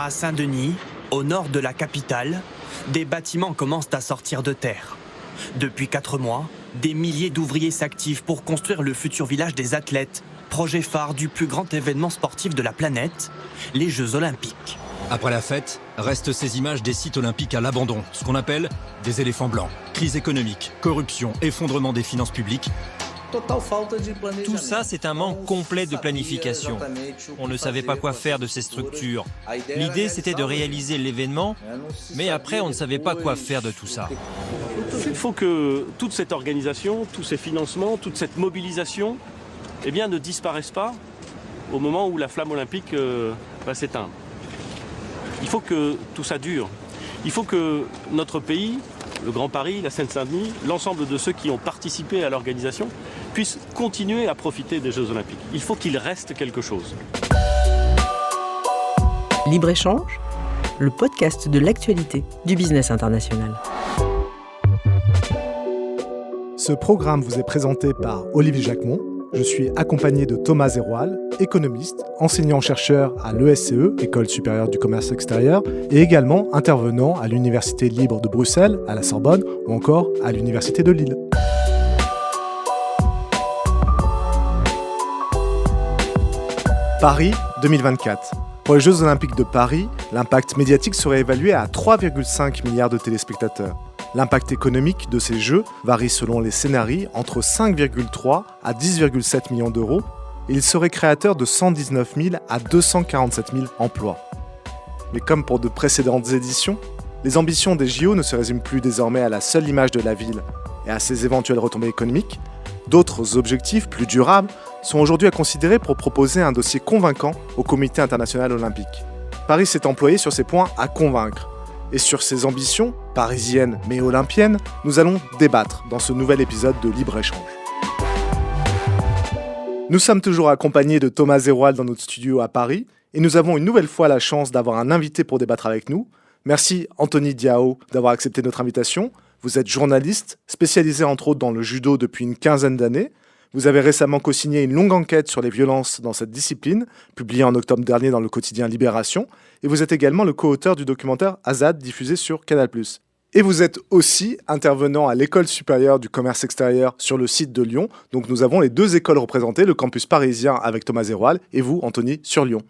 À Saint-Denis, au nord de la capitale, des bâtiments commencent à sortir de terre. Depuis 4 mois, des milliers d'ouvriers s'activent pour construire le futur village des athlètes, projet phare du plus grand événement sportif de la planète, les Jeux Olympiques. Après la fête, restent ces images des sites olympiques à l'abandon, ce qu'on appelle des éléphants blancs. Crise économique, corruption, effondrement des finances publiques. Tout ça, c'est un manque complet de planification. On ne savait pas quoi faire de ces structures. L'idée, c'était de réaliser l'événement, mais après, on ne savait pas quoi faire de tout ça. Il faut que toute cette organisation, tous ces financements, toute cette mobilisation, ne disparaissent pas au moment où la flamme olympique va s'éteindre. Il faut que tout ça dure. Il faut que notre pays, le Grand Paris, la Seine-Saint-Denis, l'ensemble de ceux qui ont participé à l'organisation, puissent continuer à profiter des Jeux Olympiques. Il faut qu'il reste quelque chose. Libre-échange, le podcast de l'actualité du business international. Ce programme vous est présenté par Olivier Jacquemont. Je suis accompagné de Thomas Zeroual, économiste, enseignant-chercheur à l'ESCE, École supérieure du commerce extérieur, et également intervenant à l'Université libre de Bruxelles, à la Sorbonne, ou encore à l'Université de Lille. Paris 2024. Pour les Jeux Olympiques de Paris, l'impact médiatique serait évalué à 3,5 milliards de téléspectateurs. L'impact économique de ces Jeux varie selon les scénarios entre 5,3 à 10,7 millions d'euros et il serait créateur de 119 000 à 247 000 emplois. Mais comme pour de précédentes éditions, les ambitions des JO ne se résument plus désormais à la seule image de la ville et à ses éventuelles retombées économiques. D'autres objectifs plus durables sont aujourd'hui à considérer pour proposer un dossier convaincant au Comité international olympique. Paris s'est employé sur ces points à convaincre. Et sur ces ambitions, parisiennes mais olympiennes, nous allons débattre dans ce nouvel épisode de Libre-Échange. Nous sommes toujours accompagnés de Thomas Zeroual dans notre studio à Paris et nous avons une nouvelle fois la chance d'avoir un invité pour débattre avec nous. Merci Anthony Diao d'avoir accepté notre invitation. Vous êtes journaliste, spécialisé entre autres dans le judo depuis une quinzaine d'années. Vous avez récemment co-signé une longue enquête sur les violences dans cette discipline, publiée en octobre dernier dans le quotidien Libération, et vous êtes également le co-auteur du documentaire Azad, diffusé sur Canal+. Et vous êtes aussi intervenant à l'École supérieure du commerce extérieur sur le site de Lyon. Donc nous avons les deux écoles représentées, le campus parisien avec Thomas Zeroual, et vous, Anthony, sur Lyon.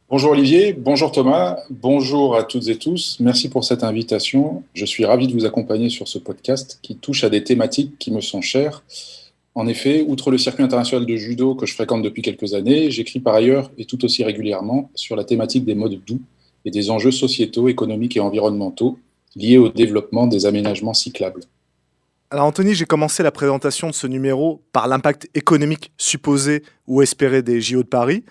Bonjour Olivier, bonjour Thomas, bonjour à toutes et tous. Merci pour cette invitation. Je suis ravi de vous accompagner sur ce podcast qui touche à des thématiques qui me sont chères. En effet, outre le circuit international de judo que je fréquente depuis quelques années, j'écris par ailleurs et tout aussi régulièrement sur la thématique des modes doux et des enjeux sociétaux, économiques et environnementaux liés au développement des aménagements cyclables. Alors Anthony, j'ai commencé la présentation de ce numéro par l'impact économique supposé ou espéré des JO de Paris.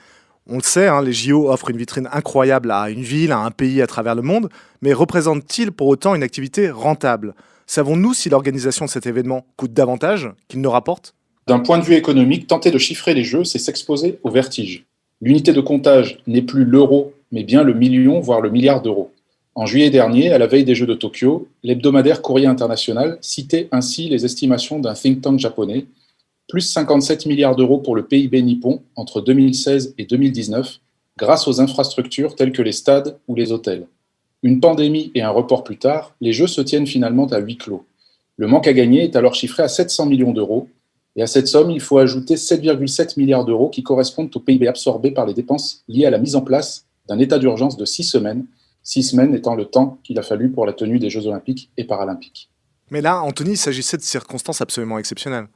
On le sait, les JO offrent une vitrine incroyable à une ville, à un pays à travers le monde, mais représentent-ils pour autant une activité rentable ? Savons-nous si l'organisation de cet événement coûte davantage qu'il ne rapporte ? D'un point de vue économique, tenter de chiffrer les Jeux, c'est s'exposer au vertige. L'unité de comptage n'est plus l'euro, mais bien le million, voire le milliard d'euros. En juillet dernier, à la veille des Jeux de Tokyo, l'hebdomadaire Courrier International citait ainsi les estimations d'un think tank japonais, plus 57 milliards d'euros pour le PIB nippon entre 2016 et 2019, grâce aux infrastructures telles que les stades ou les hôtels. Une pandémie et un report plus tard, les Jeux se tiennent finalement à huis clos. Le manque à gagner est alors chiffré à 700 millions d'euros, et à cette somme, il faut ajouter 7,7 milliards d'euros qui correspondent au PIB absorbé par les dépenses liées à la mise en place d'un état d'urgence de 6 semaines, 6 semaines étant le temps qu'il a fallu pour la tenue des Jeux Olympiques et Paralympiques. Mais là, Anthony, il s'agissait de circonstances absolument exceptionnelles.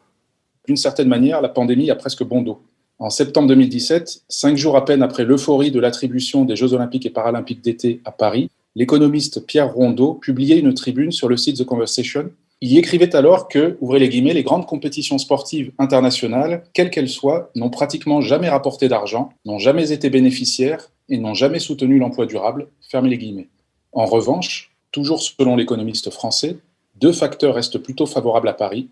D'une certaine manière, la pandémie a presque bon dos. En septembre 2017, 5 jours à peine après l'euphorie de l'attribution des Jeux Olympiques et Paralympiques d'été à Paris, l'économiste Pierre Rondeau publiait une tribune sur le site The Conversation. Il y écrivait alors que, ouvrez les guillemets, les grandes compétitions sportives internationales, quelles qu'elles soient, n'ont pratiquement jamais rapporté d'argent, n'ont jamais été bénéficiaires et n'ont jamais soutenu l'emploi durable, fermez les guillemets. En revanche, toujours selon l'économiste français, 2 facteurs restent plutôt favorables à Paris.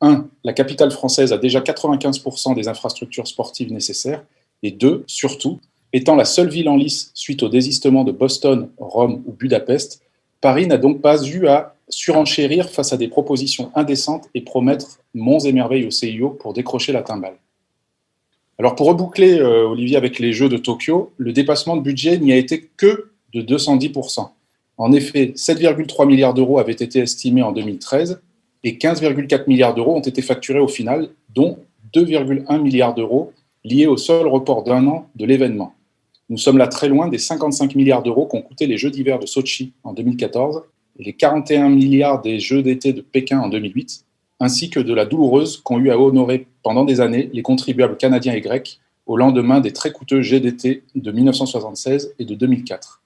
1. La capitale française a déjà 95% des infrastructures sportives nécessaires. Et 2. Surtout, étant la seule ville en lice suite au désistement de Boston, Rome ou Budapest, Paris n'a donc pas eu à surenchérir face à des propositions indécentes et promettre monts et merveilles au CIO pour décrocher la timbale. Alors pour reboucler, Olivier, avec les Jeux de Tokyo, le dépassement de budget n'y a été que de 210%. En effet, 7,3 milliards d'euros avaient été estimés en 2013 et 15,4 milliards d'euros ont été facturés au final, dont 2,1 milliards d'euros liés au seul report d'un an de l'événement. Nous sommes là très loin des 55 milliards d'euros qu'ont coûté les Jeux d'hiver de Sochi en 2014 et les 41 milliards des Jeux d'été de Pékin en 2008, ainsi que de la douloureuse qu'ont eu à honorer pendant des années les contribuables canadiens et grecs au lendemain des très coûteux Jeux d'été de 1976 et de 2004.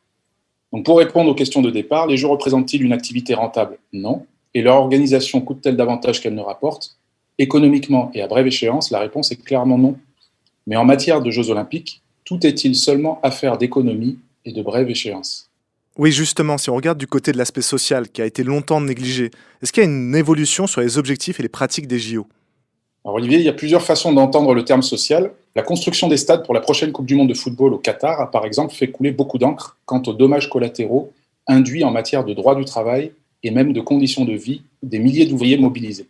Donc pour répondre aux questions de départ, les Jeux représentent-ils une activité rentable ? Non. Et leur organisation coûte-t-elle davantage qu'elle ne rapporte ? Économiquement et à brève échéance, la réponse est clairement non. Mais en matière de Jeux olympiques, tout est-il seulement affaire d'économie et de brève échéance ? Oui, justement, si on regarde du côté de l'aspect social qui a été longtemps négligé, est-ce qu'il y a une évolution sur les objectifs et les pratiques des JO ? Alors Olivier, il y a plusieurs façons d'entendre le terme social. La construction des stades pour la prochaine Coupe du Monde de football au Qatar a par exemple fait couler beaucoup d'encre quant aux dommages collatéraux induits en matière de droit du travail et même de conditions de vie des milliers d'ouvriers mobilisés.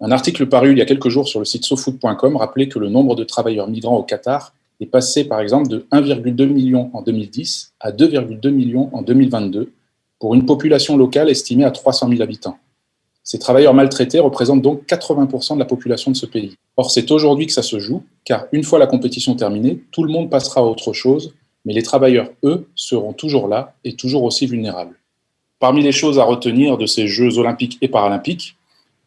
Un article paru il y a quelques jours sur le site sofoot.com rappelait que le nombre de travailleurs migrants au Qatar est passé par exemple de 1,2 million en 2010 à 2,2 millions en 2022 pour une population locale estimée à 300 000 habitants. Ces travailleurs maltraités représentent donc 80% de la population de ce pays. Or, c'est aujourd'hui que ça se joue, car une fois la compétition terminée, tout le monde passera à autre chose, mais les travailleurs, eux, seront toujours là et toujours aussi vulnérables. Parmi les choses à retenir de ces Jeux olympiques et paralympiques,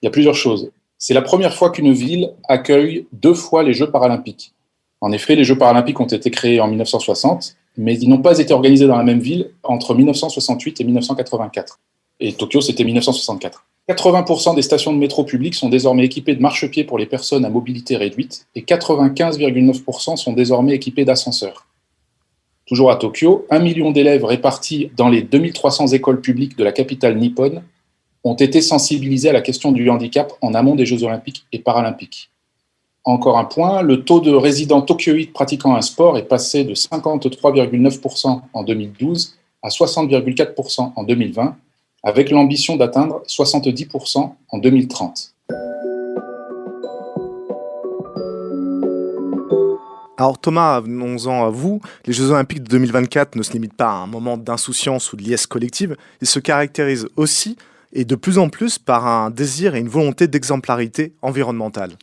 il y a plusieurs choses. C'est la première fois qu'une ville accueille 2 fois les Jeux paralympiques. En effet, les Jeux paralympiques ont été créés en 1960, mais ils n'ont pas été organisés dans la même ville entre 1968 et 1984. Et Tokyo, c'était 1964. 80% des stations de métro publiques sont désormais équipées de marchepieds pour les personnes à mobilité réduite et 95,9% sont désormais équipées d'ascenseurs. Toujours à Tokyo, 1 million d'élèves répartis dans les 2300 écoles publiques de la capitale nippone ont été sensibilisés à la question du handicap en amont des Jeux olympiques et paralympiques. Encore un point, le taux de résidents tokyoïtes pratiquant un sport est passé de 53,9% en 2012 à 60,4% en 2020, avec l'ambition d'atteindre 70% en 2030. Alors Thomas, venons-en à vous. Les Jeux Olympiques de 2024 ne se limitent pas à un moment d'insouciance ou de liesse collective. Ils se caractérisent aussi, et de plus en plus, par un désir et une volonté d'exemplarité environnementale.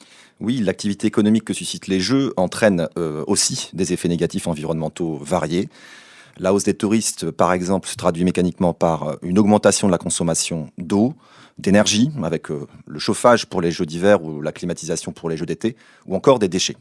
Oui, l'activité économique que suscitent les Jeux entraîne aussi des effets négatifs environnementaux variés. La hausse des touristes, par exemple, se traduit mécaniquement par une augmentation de la consommation d'eau, d'énergie, avec le chauffage pour les Jeux d'hiver ou la climatisation pour les Jeux d'été, ou encore des déchets.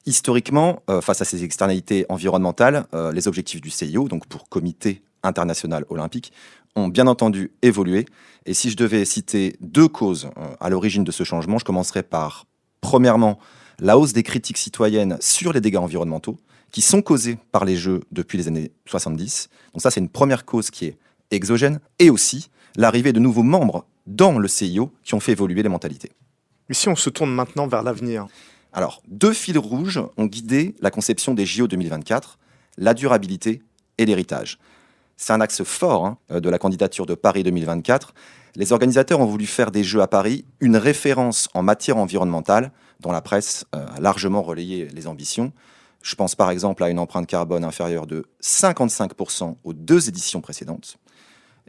Historiquement, face à ces externalités environnementales, les objectifs du CIO, donc pour Comité international olympique, ont bien entendu évolué. Et si je devais citer 2 causes à l'origine de ce changement, je commencerai par, premièrement, la hausse des critiques citoyennes sur les dégâts environnementaux, qui sont causés par les Jeux depuis les années 70. Donc ça, c'est une première cause qui est exogène, et aussi l'arrivée de nouveaux membres dans le CIO qui ont fait évoluer les mentalités. Mais si on se tourne maintenant vers l'avenir ? Alors, 2 fils rouges ont guidé la conception des JO 2024, la durabilité et l'héritage. C'est un axe fort de la candidature de Paris 2024. Les organisateurs ont voulu faire des Jeux à Paris une référence en matière environnementale, dont la presse a largement relayé les ambitions. Je pense par exemple à une empreinte carbone inférieure de 55% aux 2 éditions précédentes.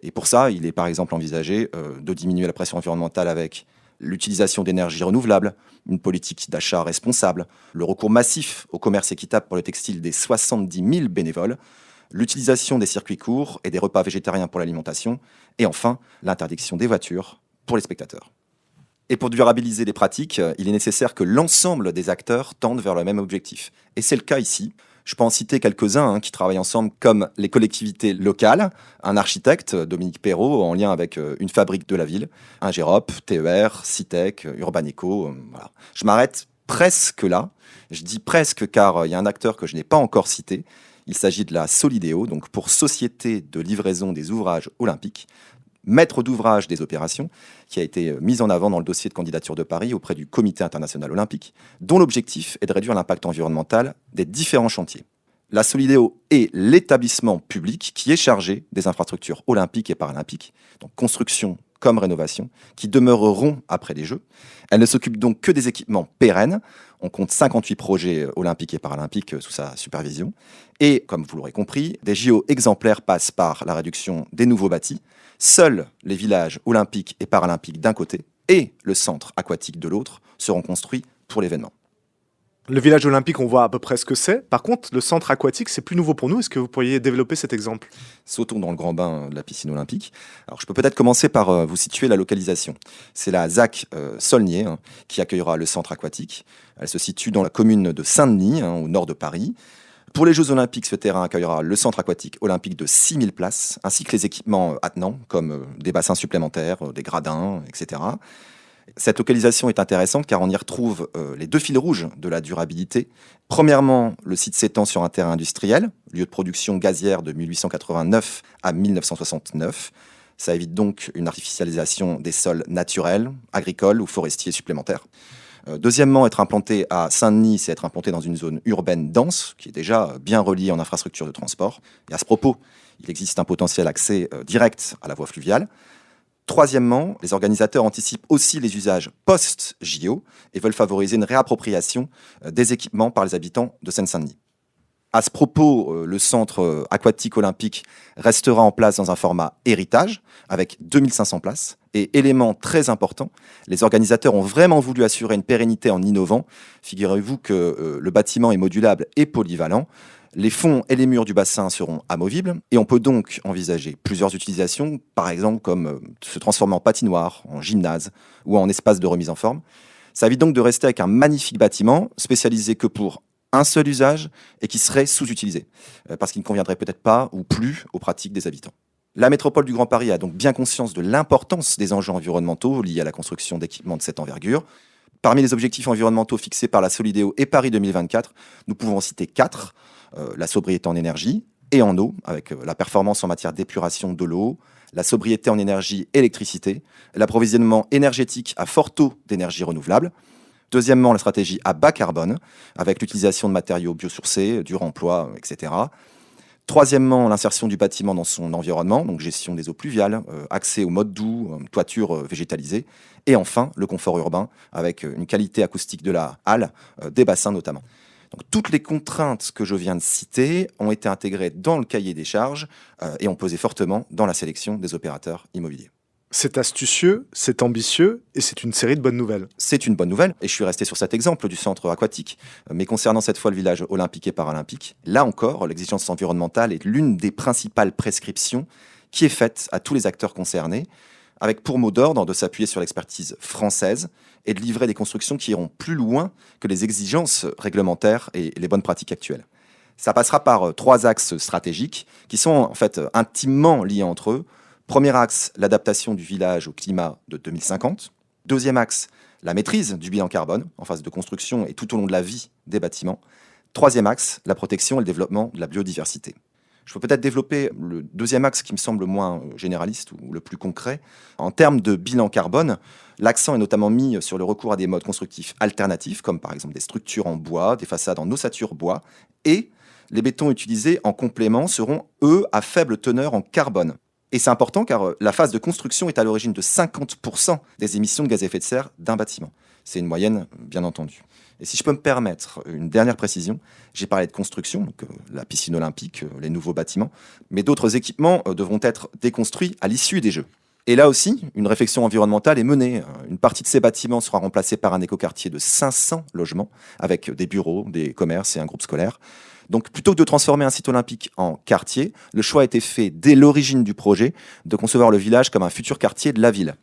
Et pour ça, il est par exemple envisagé de diminuer la pression environnementale avec l'utilisation d'énergies renouvelables, une politique d'achat responsable, le recours massif au commerce équitable pour le textile des 70 000 bénévoles, l'utilisation des circuits courts et des repas végétariens pour l'alimentation, et enfin l'interdiction des voitures pour les spectateurs. Et pour durabiliser les pratiques, il est nécessaire que l'ensemble des acteurs tendent vers le même objectif. Et c'est le cas ici. Je peux en citer quelques-uns qui travaillent ensemble, comme les collectivités locales, un architecte, Dominique Perrault, en lien avec une fabrique de la ville, un Gérop, TER, Citec, Urbaneco. Voilà. Je m'arrête presque là. Je dis presque car il y a un acteur que je n'ai pas encore cité. Il s'agit de la Solideo, donc pour Société de livraison des ouvrages olympiques, maître d'ouvrage des opérations, qui a été mise en avant dans le dossier de candidature de Paris auprès du Comité international olympique, dont l'objectif est de réduire l'impact environnemental des différents chantiers. La Solideo est l'établissement public qui est chargé des infrastructures olympiques et paralympiques, donc construction comme rénovation, qui demeureront après les Jeux. Elle ne s'occupe donc que des équipements pérennes. On compte 58 projets olympiques et paralympiques sous sa supervision. Et, comme vous l'aurez compris, des JO exemplaires passent par la réduction des nouveaux bâtis. Seuls les villages olympiques et paralympiques d'un côté et le centre aquatique de l'autre seront construits pour l'événement. Le village olympique, on voit à peu près ce que c'est. Par contre, le centre aquatique, c'est plus nouveau pour nous. Est-ce que vous pourriez développer cet exemple ? Sautons dans le grand bain de la piscine olympique. Alors, je peux peut-être commencer par vous situer la localisation. C'est la ZAC Saulnier qui accueillera le centre aquatique. Elle se situe dans la commune de Saint-Denis, au nord de Paris. Pour les Jeux olympiques, ce terrain accueillera le centre aquatique olympique de 6000 places, ainsi que les équipements attenants, comme des bassins supplémentaires, des gradins, etc. Cette localisation est intéressante car on y retrouve les deux fils rouges de la durabilité. Premièrement, le site s'étend sur un terrain industriel, lieu de production gazière de 1889 à 1969. Ça évite donc une artificialisation des sols naturels, agricoles ou forestiers supplémentaires. Deuxièmement, être implanté à Saint-Denis, c'est être implanté dans une zone urbaine dense, qui est déjà bien reliée en infrastructure de transport. Et à ce propos, il existe un potentiel accès direct à la voie fluviale. Troisièmement, les organisateurs anticipent aussi les usages post-JO et veulent favoriser une réappropriation des équipements par les habitants de Seine-Saint-Denis. À ce propos, le centre aquatique olympique restera en place dans un format héritage avec 2500 places. Et élément très important, les organisateurs ont vraiment voulu assurer une pérennité en innovant. Figurez-vous que le bâtiment est modulable et polyvalent. Les fonds et les murs du bassin seront amovibles et on peut donc envisager plusieurs utilisations, par exemple comme se transformer en patinoire, en gymnase ou en espace de remise en forme. Ça évite donc de rester avec un magnifique bâtiment spécialisé que pour un seul usage et qui serait sous-utilisé parce qu'il ne conviendrait peut-être pas ou plus aux pratiques des habitants. La métropole du Grand Paris a donc bien conscience de l'importance des enjeux environnementaux liés à la construction d'équipements de cette envergure. Parmi les objectifs environnementaux fixés par la Solideo et Paris 2024, nous pouvons en citer 4. La sobriété en énergie et en eau, avec la performance en matière d'épuration de l'eau, la sobriété en énergie électricité, l'approvisionnement énergétique à fort taux d'énergie renouvelable. Deuxièmement, la stratégie à bas carbone, avec l'utilisation de matériaux biosourcés, du remploi, etc. Troisièmement, l'insertion du bâtiment dans son environnement, donc gestion des eaux pluviales, accès aux modes doux, toiture végétalisée. Et enfin, le confort urbain, avec une qualité acoustique de la halle, des bassins notamment. Donc, toutes les contraintes que je viens de citer ont été intégrées dans le cahier des charges et ont pesé fortement dans la sélection des opérateurs immobiliers. C'est astucieux, c'est ambitieux et c'est une série de bonnes nouvelles. C'est une bonne nouvelle et je suis resté sur cet exemple du centre aquatique. Mais concernant cette fois le village olympique et paralympique, là encore, l'exigence environnementale est l'une des principales prescriptions qui est faite à tous les acteurs concernés, avec pour mot d'ordre de s'appuyer sur l'expertise française et de livrer des constructions qui iront plus loin que les exigences réglementaires et les bonnes pratiques actuelles. Ça passera par 3 axes stratégiques qui sont en fait intimement liés entre eux. Premier axe, l'adaptation du village au climat de 2050. Deuxième axe, la maîtrise du bilan carbone en phase de construction et tout au long de la vie des bâtiments. Troisième axe, la protection et le développement de la biodiversité. Je peux peut-être développer le deuxième axe qui me semble moins généraliste ou le plus concret. En termes de bilan carbone, l'accent est notamment mis sur le recours à des modes constructifs alternatifs, comme par exemple des structures en bois, des façades en ossature bois, et les bétons utilisés en complément seront, eux, à faible teneur en carbone. Et c'est important car la phase de construction est à l'origine de 50% des émissions de gaz à effet de serre d'un bâtiment. C'est une moyenne, bien entendu. Et si je peux me permettre une dernière précision, j'ai parlé de construction, donc la piscine olympique, les nouveaux bâtiments, mais d'autres équipements devront être déconstruits à l'issue des Jeux. Et là aussi, une réflexion environnementale est menée. Une partie de ces bâtiments sera remplacée par un écoquartier de 500 logements, avec des bureaux, des commerces et un groupe scolaire. Donc plutôt que de transformer un site olympique en quartier, le choix a été fait dès l'origine du projet de concevoir le village comme un futur quartier de la ville.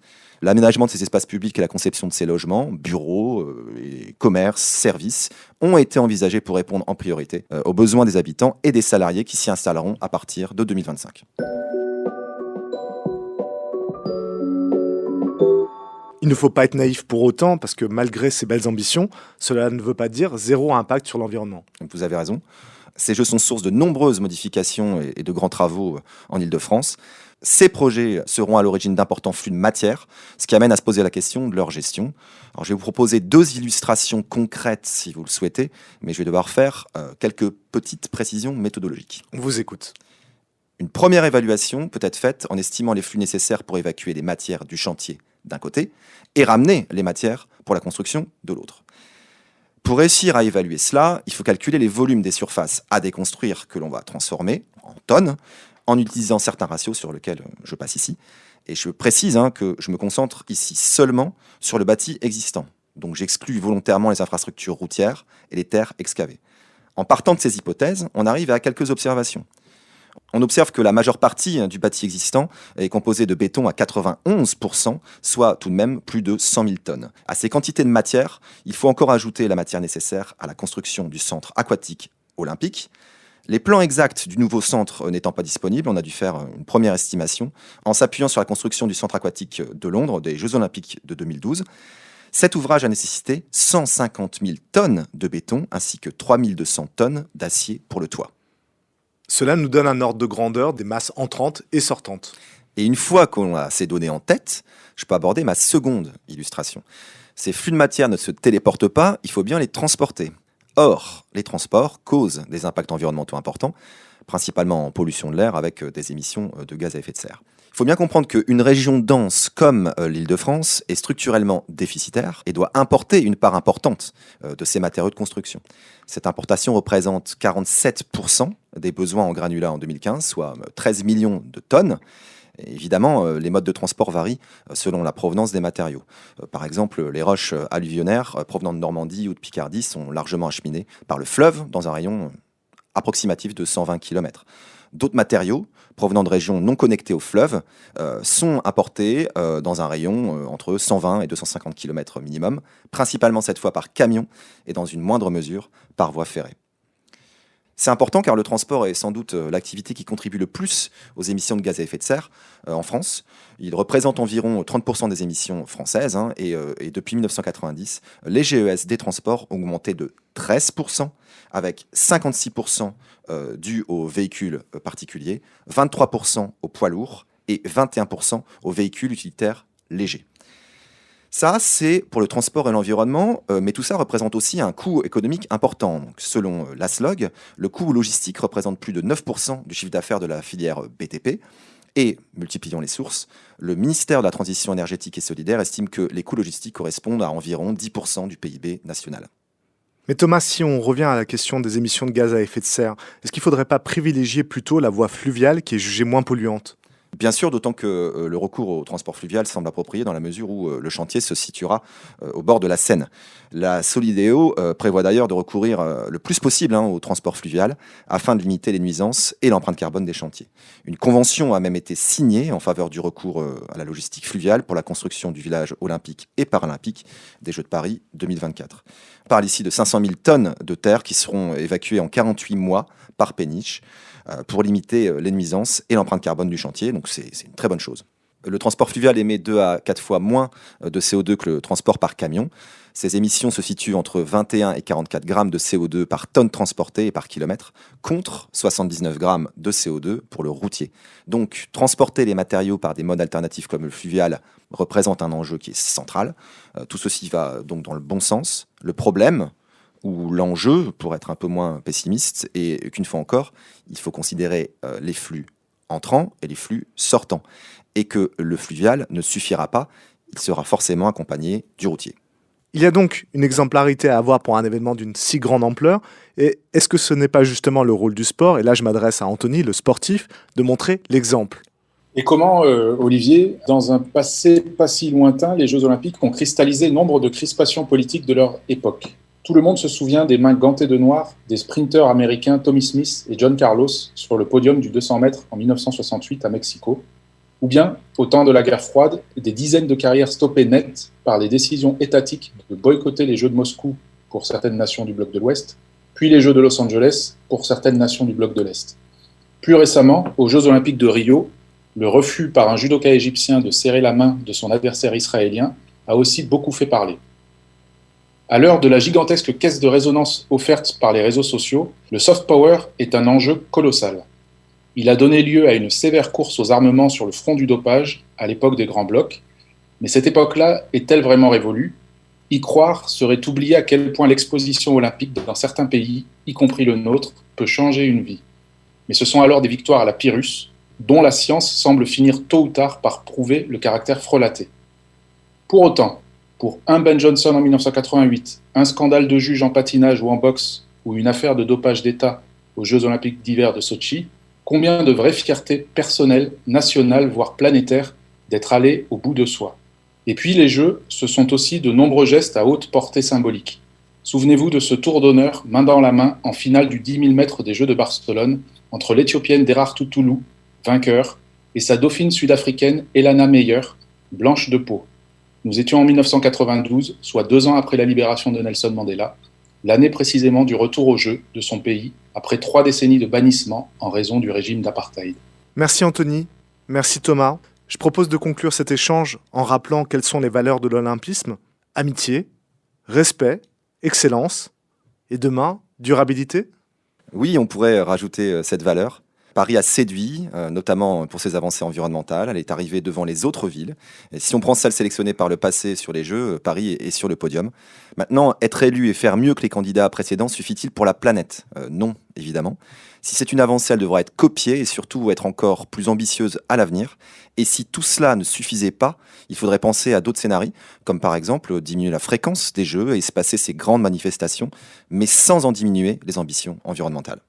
L'aménagement de ces espaces publics et la conception de ces logements, bureaux, et commerces, services, ont été envisagés pour répondre en priorité aux besoins des habitants et des salariés qui s'y installeront à partir de 2025. Il ne faut pas être naïf pour autant, parce que malgré ces belles ambitions, cela ne veut pas dire zéro impact sur l'environnement. Vous avez raison. Ces jeux sont source de nombreuses modifications et de grands travaux en Île-de-France. Ces projets seront à l'origine d'importants flux de matière, ce qui amène à se poser la question de leur gestion. Alors, je vais vous proposer 2 illustrations concrètes si vous le souhaitez, mais je vais devoir faire quelques petites précisions méthodologiques. On vous écoute. Une première évaluation peut être faite en estimant les flux nécessaires pour évacuer les matières du chantier d'un côté et ramener les matières pour la construction de l'autre. Pour réussir à évaluer cela, il faut calculer les volumes des surfaces à déconstruire que l'on va transformer en tonnes, en utilisant certains ratios sur lesquels je passe ici. Et je précise que je me concentre ici seulement sur le bâti existant. Donc j'exclus volontairement les infrastructures routières et les terres excavées. En partant de ces hypothèses, on arrive à quelques observations. On observe que la majeure partie du bâti existant est composée de béton à 91%, soit tout de même plus de 100 000 tonnes. À ces quantités de matière, il faut encore ajouter la matière nécessaire à la construction du centre aquatique olympique. Les plans exacts du nouveau centre n'étant pas disponibles, on a dû faire une première estimation en s'appuyant sur la construction du centre aquatique de Londres, des Jeux Olympiques de 2012. Cet ouvrage a nécessité 150 000 tonnes de béton ainsi que 3 200 tonnes d'acier pour le toit. Cela nous donne un ordre de grandeur des masses entrantes et sortantes. Et une fois qu'on a ces données en tête, je peux aborder ma seconde illustration. Ces flux de matière ne se téléportent pas, il faut bien les transporter. Or, les transports causent des impacts environnementaux importants, principalement en pollution de l'air avec des émissions de gaz à effet de serre. Il faut bien comprendre qu'une région dense comme l'Île-de-France est structurellement déficitaire et doit importer une part importante de ces matériaux de construction. Cette importation représente 47% des besoins en granulats en 2015, soit 13 millions de tonnes. Et évidemment, les modes de transport varient selon la provenance des matériaux. Par exemple, les roches alluvionnaires provenant de Normandie ou de Picardie sont largement acheminées par le fleuve dans un rayon approximatif de 120 km. D'autres matériaux provenant de régions non connectées au fleuve sont importés dans un rayon entre 120 et 250 km minimum, principalement cette fois par camion et dans une moindre mesure par voie ferrée. C'est important car le transport est sans doute l'activité qui contribue le plus aux émissions de gaz à effet de serre en France. Il représente environ 30% des émissions françaises et depuis 1990, les GES des transports ont augmenté de 13%, avec 56% dû aux véhicules particuliers, 23% aux poids lourds et 21% aux véhicules utilitaires légers. Ça, c'est pour le transport et l'environnement, mais tout ça représente aussi un coût économique important. Donc, selon l'ASLOG, le coût logistique représente plus de 9% du chiffre d'affaires de la filière BTP. Et, multipliant les sources, le ministère de la Transition énergétique et solidaire estime que les coûts logistiques correspondent à environ 10% du PIB national. Mais Thomas, si on revient à la question des émissions de gaz à effet de serre, est-ce qu'il ne faudrait pas privilégier plutôt la voie fluviale qui est jugée moins polluante ? Bien sûr, d'autant que le recours au transport fluvial semble approprié dans la mesure où le chantier se situera au bord de la Seine. La Solideo prévoit d'ailleurs de recourir le plus possible au transport fluvial afin de limiter les nuisances et l'empreinte carbone des chantiers. Une convention a même été signée en faveur du recours à la logistique fluviale pour la construction du village olympique et paralympique des Jeux de Paris 2024. On parle ici de 500 000 tonnes de terre qui seront évacuées en 48 mois par péniche pour limiter les nuisances et l'empreinte carbone du chantier, donc c'est une très bonne chose. Le transport fluvial émet 2 à 4 fois moins de CO2 que le transport par camion. Ces émissions se situent entre 21 et 44 grammes de CO2 par tonne transportée et par kilomètre, contre 79 grammes de CO2 pour le routier. Donc, transporter les matériaux par des modes alternatifs comme le fluvial représente un enjeu qui est central. Tout ceci va donc dans le bon sens. Le problème, ou l'enjeu, pour être un peu moins pessimiste, est qu'une fois encore, il faut considérer les flux entrants et les flux sortants. Et que le fluvial ne suffira pas, il sera forcément accompagné du routier. Il y a donc une exemplarité à avoir pour un événement d'une si grande ampleur. Et est-ce que ce n'est pas justement le rôle du sport, et là je m'adresse à Anthony, le sportif, de montrer l'exemple ? Et comment, Olivier, dans un passé pas si lointain, les Jeux Olympiques ont cristallisé nombre de crispations politiques de leur époque. Tout le monde se souvient des mains gantées de noir des sprinteurs américains Tommy Smith et John Carlos sur le podium du 200 mètres en 1968 à Mexico, ou bien, au temps de la guerre froide, des dizaines de carrières stoppées net par les décisions étatiques de boycotter les Jeux de Moscou pour certaines nations du bloc de l'Ouest, puis les Jeux de Los Angeles pour certaines nations du bloc de l'Est. Plus récemment, aux Jeux Olympiques de Rio, le refus par un judoka égyptien de serrer la main de son adversaire israélien a aussi beaucoup fait parler. À l'heure de la gigantesque caisse de résonance offerte par les réseaux sociaux, le soft power est un enjeu colossal. Il a donné lieu à une sévère course aux armements sur le front du dopage à l'époque des Grands Blocs. Mais cette époque-là est-elle vraiment révolue ? Y croire serait oublier à quel point l'exposition olympique dans certains pays, y compris le nôtre, peut changer une vie. Mais ce sont alors des victoires à la Pyrrhus, dont la science semble finir tôt ou tard par prouver le caractère frelaté. Pour autant, pour un Ben Johnson en 1988, un scandale de juge en patinage ou en boxe, ou une affaire de dopage d'État aux Jeux Olympiques d'hiver de Sotchi, combien de vraies fiertés personnelles, nationales, voire planétaires, d'être allé au bout de soi. Et puis les Jeux, ce sont aussi de nombreux gestes à haute portée symbolique. Souvenez-vous de ce tour d'honneur, main dans la main, en finale du 10 000 mètres des Jeux de Barcelone, entre l'Éthiopienne Derartu Toulou, vainqueur, et sa dauphine sud-africaine Elana Meyer, blanche de peau. Nous étions en 1992, soit 2 ans après la libération de Nelson Mandela, l'année précisément du retour aux Jeux de son pays, après 3 décennies de bannissement en raison du régime d'apartheid. Merci Anthony, merci Thomas. Je propose de conclure cet échange en rappelant quelles sont les valeurs de l'olympisme. Amitié, respect, excellence et demain, durabilité. Oui, on pourrait rajouter cette valeur. Paris a séduit, notamment pour ses avancées environnementales. Elle est arrivée devant les autres villes. Et si on prend celles sélectionnées par le passé sur les Jeux, Paris est sur le podium. Maintenant, être élu et faire mieux que les candidats précédents suffit-il pour la planète ? Non, évidemment. Si c'est une avancée, elle devra être copiée et surtout être encore plus ambitieuse à l'avenir. Et si tout cela ne suffisait pas, il faudrait penser à d'autres scénarios, comme par exemple diminuer la fréquence des Jeux et espacer ces grandes manifestations, mais sans en diminuer les ambitions environnementales.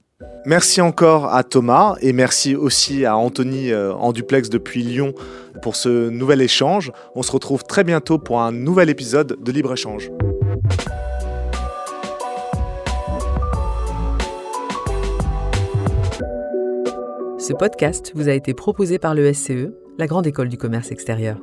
Merci encore à Thomas et merci aussi à Anthony en duplex depuis Lyon pour ce nouvel échange. On se retrouve très bientôt pour un nouvel épisode de Libre-Échange. Ce podcast vous a été proposé par le SCE, la Grande École du Commerce Extérieur.